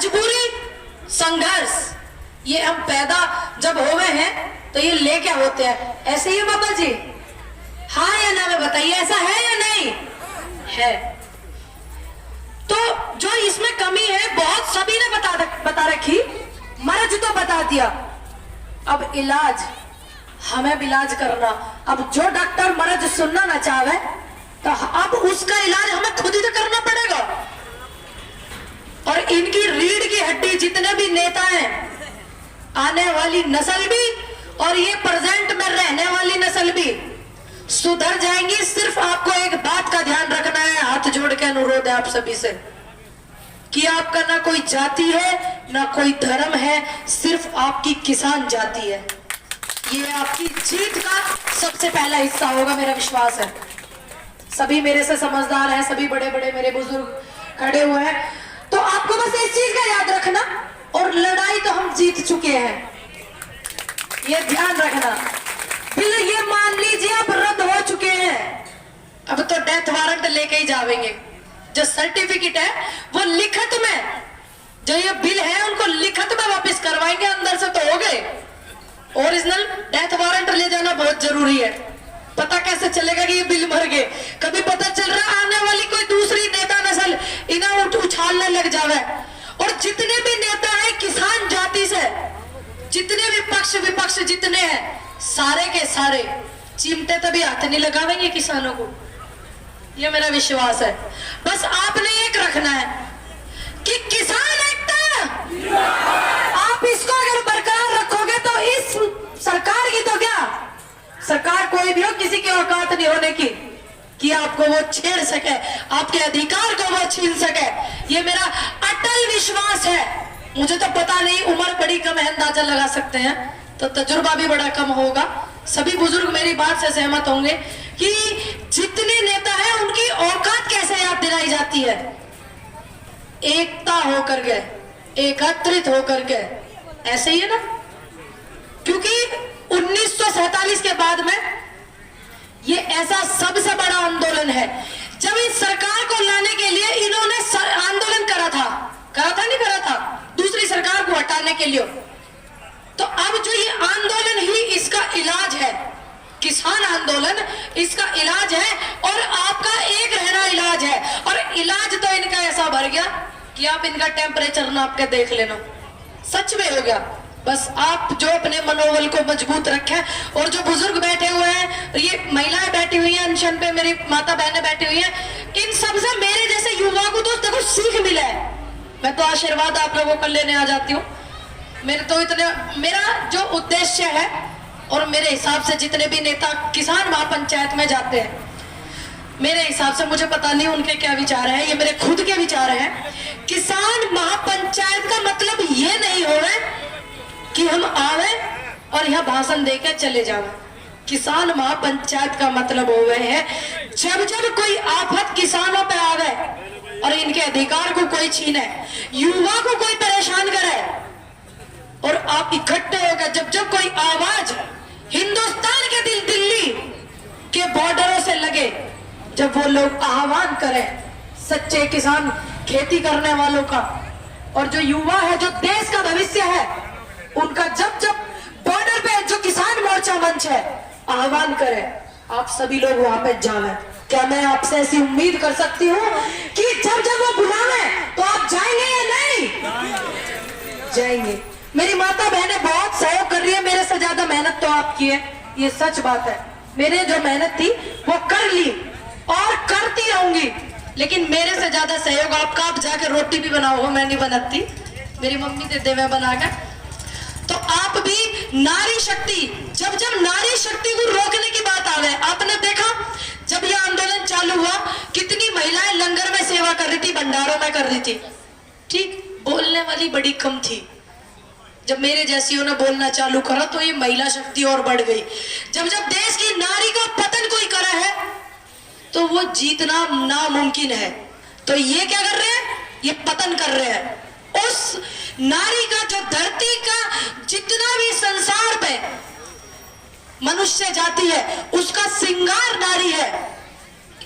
मजबूरी, संघर्ष, ये हम पैदा जब हो गए हैं तो ये ले क्या होते हैं, ऐसे ही है बाबा जी? हाँ या ना में बताइए, ऐसा है या नहीं है? तो जो इसमें कमी है बहुत सभी ने बता रखी, मर्ज तो बता दिया, अब इलाज हमें भी इलाज करना। अब जो डॉक्टर मर्ज सुनना ना चाहे तो अब उसका इलाज हमें खुद ही तो करना पड़ेगा। और इनकी रीढ़ की हड्डी जितने भी नेता हैं, आने वाली नस्ल भी और ये प्रेजेंट में रहने वाली नस्ल भी सुधर जाएंगी। सिर्फ आपको एक बात का ध्यान रखना है, हाथ जोड़ के अनुरोध है आप सभी से कि आपका ना कोई जाति है ना कोई धर्म है, सिर्फ आपकी किसान जाति है। ये आपकी जीत का सबसे पहला हिस्सा होगा, मेरा विश्वास है। सभी मेरे से समझदार हैं, सभी बड़े बड़े मेरे बुजुर्ग खड़े हुए हैं, तो आपको बस इस चीज का याद रखना। और लड़ाई तो हम जीत चुके हैं, ये ध्यान रखना। बिल ये मान लीजिए आप रद्द हो चुके हैं, अब तो डेथ वारंट लेके ही जावेंगे। जो सर्टिफिकेट है वो लिखत में, जो ये बिल है उनको लिखत में वापस करवाएंगे, अंदर से तो हो गए। ओरिजिनल डेथ वारंट ले जाना बहुत जरूरी है। पता कैसे चलेगा कि ये बिल मर गए? कभी पता चल रहा आने वाली कोई दूसरी नेता नस्ल इन्हें उछालने लग जावे। और जितने भी नेता हैं किसान जाति से, जितने भी पक्ष विपक्ष जितने हैं, सारे के सारे चिमटे तभी हाथ नहीं लगावेंगे किसानों को, ये मेरा विश्वास है। बस आपने एक रखना है कि किसान एकता, आप इसको अगर बरकरार रखोगे तो इस सरकार की तो क्या, सरकार कोई भी हो, किसी की औकात नहीं होने की कि आपको वो छेड़ सके, आपके अधिकार को वो छीन सके। ये मेरा अटल विश्वास है। मुझे तो पता नहीं, उम्र बड़ी कम है, अंदाजा लगा सकते हैं, तो तजुर्बा भी बड़ा कम होगा। सभी बुजुर्ग मेरी बात से सहमत होंगे कि जितने नेता हैं उनकी औकात कैसे याद दिलाई जाती है, एकता होकर के, एकत्रित होकर के, ऐसे ही है ना। क्योंकि 1947 के बाद में ये ऐसा सबसे बड़ा आंदोलन है जब इस सरकार को लाने के लिए इन्होंने आंदोलन करा था नहीं करा था, दूसरी सरकार को हटाने के लिए। तो अब जो ये आंदोलन ही इसका इलाज है, किसान आंदोलन इसका इलाज है, और आपका एक रहना इलाज है। और इलाज तो इनका ऐसा भर गया कि आप इनका टेम्परेचर नाप के देख लेना, सच में हो गया। बस आप जो अपने मनोबल को मजबूत रखें, और जो बुजुर्ग बैठे हुए हैं, ये महिलाएं बैठी हुई हैं अनशन पे, मेरी माता बहनें बैठी हुई हैं, इन सबसे मेरे जैसे युवा को तो देखो सीख मिला है। मैं तो आशीर्वाद आप लोगों को लेने आ जाती हूँ। मेरा जो उद्देश्य है, और मेरे हिसाब से जितने भी नेता किसान महापंचायत में जाते हैं, मेरे हिसाब से, मुझे पता नहीं उनके क्या विचार हैं, ये मेरे खुद के विचार हैं। किसान महापंचायत का मतलब ये नहीं हो रहा है कि हम आवे और यहाँ भाषण देकर चले जावे। किसान महापंचायत का मतलब हो गए है जब जब कोई आफत किसानों पे आवे और इनके अधिकार को कोई छीने, युवा को कोई परेशान करे, और आप इकट्ठे होकर जब जब कोई आवाज हिंदुस्तान के दिल्ली के बॉर्डरों से लगे, जब वो लोग आह्वान करें सच्चे किसान खेती करने वालों का, और जो युवा है, जो देश का भविष्य है, उनका जब जब बॉर्डर पे जो किसान मोर्चा मंच है आह्वान करे, आप सभी लोग वहां पे जाएं। क्या मैं आपसे ऐसी उम्मीद कर सकती हूँ कि जब जब वो बुलावे तो आप जाएंगे या नहीं? जाएंगे। मेरी माता बहनें बहुत सहयोग कर रही है, मेरे से ज्यादा मेहनत तो आपकी है, ये सच बात है। मेरे जो मेहनत थी वो कर ली और करती रहूंगी, लेकिन मेरे से ज्यादा सहयोग आपका। आप जाके रोटी भी बनाओ, मैं नहीं बनाती, मेरी मम्मी दे दे मैं बनाकर। तो आप भी नारी शक्ति, जब जब नारी शक्ति को रोकने की बात आ गई, आपने देखा जब यह आंदोलन चालू हुआ कितनी महिलाएं लंगर में सेवा कर रही थी, भंडारों में कर रही थी, ठीक, बोलने वाली बड़ी कम थी। जब मेरे जैसियों ने बोलना चालू करा तो ये महिला शक्ति और बढ़ गई। जब जब देश की नारी का पतन कोई करा है तो वो जीतना नामुमकिन है, तो ये क्या कर रहे हैं, ये पतन कर रहे हैं। उस नारी का, जो धरती का जितना भी संसार पे मनुष्य जाति है, उसका श्रृंगार नारी है।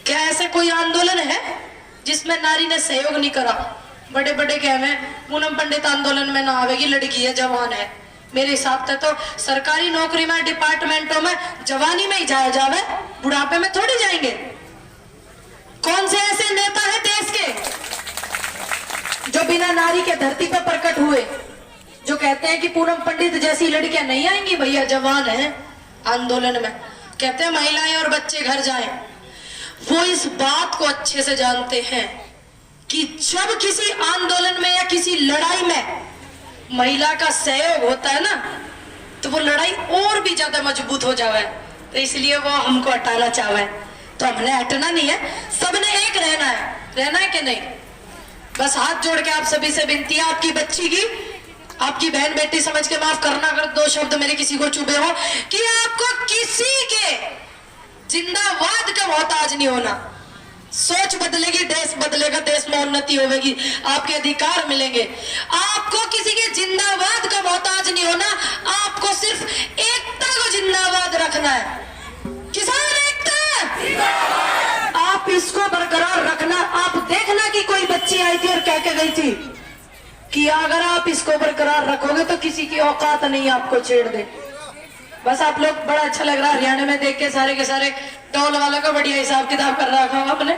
क्या ऐसा कोई आंदोलन है जिसमें नारी ने सहयोग नहीं करा? बड़े बड़े कहवे पूनम पंडित आंदोलन में ना आवेगी, लड़की है, जवान है। मेरे हिसाब से तो सरकारी नौकरी में, डिपार्टमेंटों में जवानी में ही जाया जावे, बुढ़ापे में थोड़ी जाएंगे। कौन से ऐसे नेता है देश के जो बिना नारी के धरती पर प्रकट हुए, जो कहते हैं कि पूनम पंडित जैसी लड़कियां नहीं आएंगी? भैया जवान है आंदोलन में, कहते हैं महिलाएं और बच्चे घर जाएं। वो इस बात को अच्छे से जानते हैं कि जब किसी आंदोलन में या किसी लड़ाई में महिला का सहयोग होता है ना, तो वो लड़ाई और भी ज्यादा मजबूत हो जावे। तो इसलिए वो हमको हटाना चाहे, तो हमने हटना नहीं है, सबने एक रहना है। रहना है कि नहीं? बस हाथ जोड़ के आप सभी से विनती है, आपकी बच्ची की, आपकी बहन बेटी समझ के माफ करना अगर दो शब्द मेरे किसी को चुभे हो, कि आपको किसी के जिंदाबाद का मोहताज नहीं होना। सोच बदलेगी, देश बदलेगा, देश में उन्नति होगी, आपके अधिकार मिलेंगे। आपको किसी के जिंदाबाद का मोहताज नहीं होना, आपको सिर्फ एकता को जिंदाबाद रखना है। किसान एकता, आप इसको बरकरार रखना। आप देखना कि कोई बच्ची आई थी और कह के गई थी कि अगर आप इसको बरकरार रखोगे तो किसी की औकात नहीं आपको छेड़ दे। बस आप लोग, बड़ा अच्छा लग रहा है हरियाणा में देख के, सारे के सारे टोल वालों का बढ़िया हिसाब किताब कर रखा हूं आपने,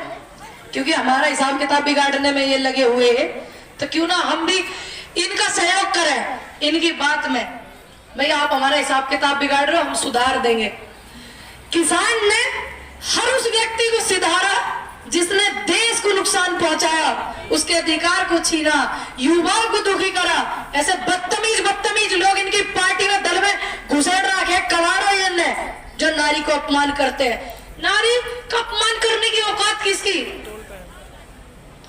क्योंकि हमारा हिसाब किताब बिगाड़ने में ये लगे हुए हैं। तो क्यों ना हम भी इनका सहयोग करें इनकी बात में। भाई आप हमारा हिसाब किताब बिगाड़ रहे हो, हम सुधार देंगे। किसान ने हर उस व्यक्ति को सुधारा जिसने देश को नुकसान पहुंचाया, उसके अधिकार को छीना, युवाओं को दुखी करा। ऐसे बदतमीज लोग इनकी पार्टी में, दल में घुसेड़ रखे कवाड़ो इनने, जो नारी को अपमान करते हैं। नारी का अपमान करने की औकात किसकी?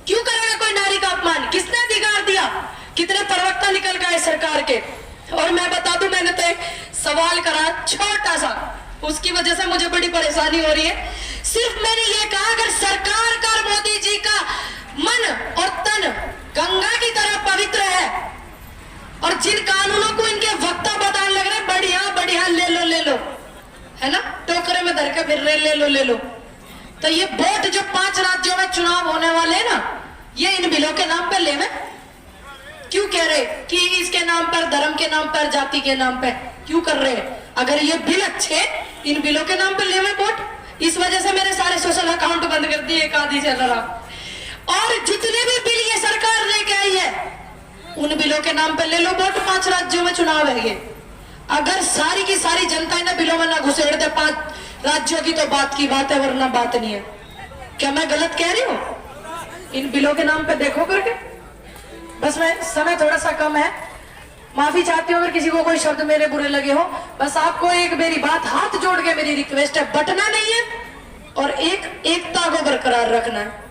क्यों करेगा कोई नारी का अपमान? किसने अधिकार दिया? कितने प्रवक्ता निकल गए सरकार के। और मैं बता दूं, मैंने तो एक सवाल करा छोटा सा, उसकी वजह से मुझे बड़ी परेशानी हो रही है। सिर्फ मैंने ये कहा, अगर सरकार का मोदी जी का मन और तन गंगा की तरह पवित्र है और जिन कानूनों को इनके वक्ता बताने लग रहे, बढ़िया बढ़िया ले लो, है ना, टोकरे में धर के फिर रहे, ले लो। तो ये वोट जो 5 राज्यों में चुनाव होने वाले हैं ना, ये इन बिलों के नाम पर लेवे। क्यों कह रहे कि इसके नाम पर, धर्म के नाम पर, जाति के नाम पर क्यों कर रहे? अगर ये बिल अच्छे, इन बिलों के नाम पर लेवे वोट। इस वजह से मेरे सारे सोशल अकाउंट बंद कर दिए, एक आधी चल रहा। और जितने भी बिल ये सरकार लेके आई है, उन बिलों के नाम पे ले लो वोट। 5 राज्यों में चुनाव है ये। अगर सारी की सारी जनता इन बिलों में ना घुसेड़ दे 5 राज्यों की, तो बात की बात है, वरना बात नहीं है। क्या मैं गलत कह रही हूँ? इन बिलों के नाम पे देखो करके। बस मैं, समय थोड़ा सा कम है, माफी चाहती हूँ अगर किसी को कोई शब्द मेरे बुरे लगे हो। बस आपको एक मेरी बात हाथ जोड़ के मेरी रिक्वेस्ट है, बटना नहीं है और एकता को बरकरार रखना है।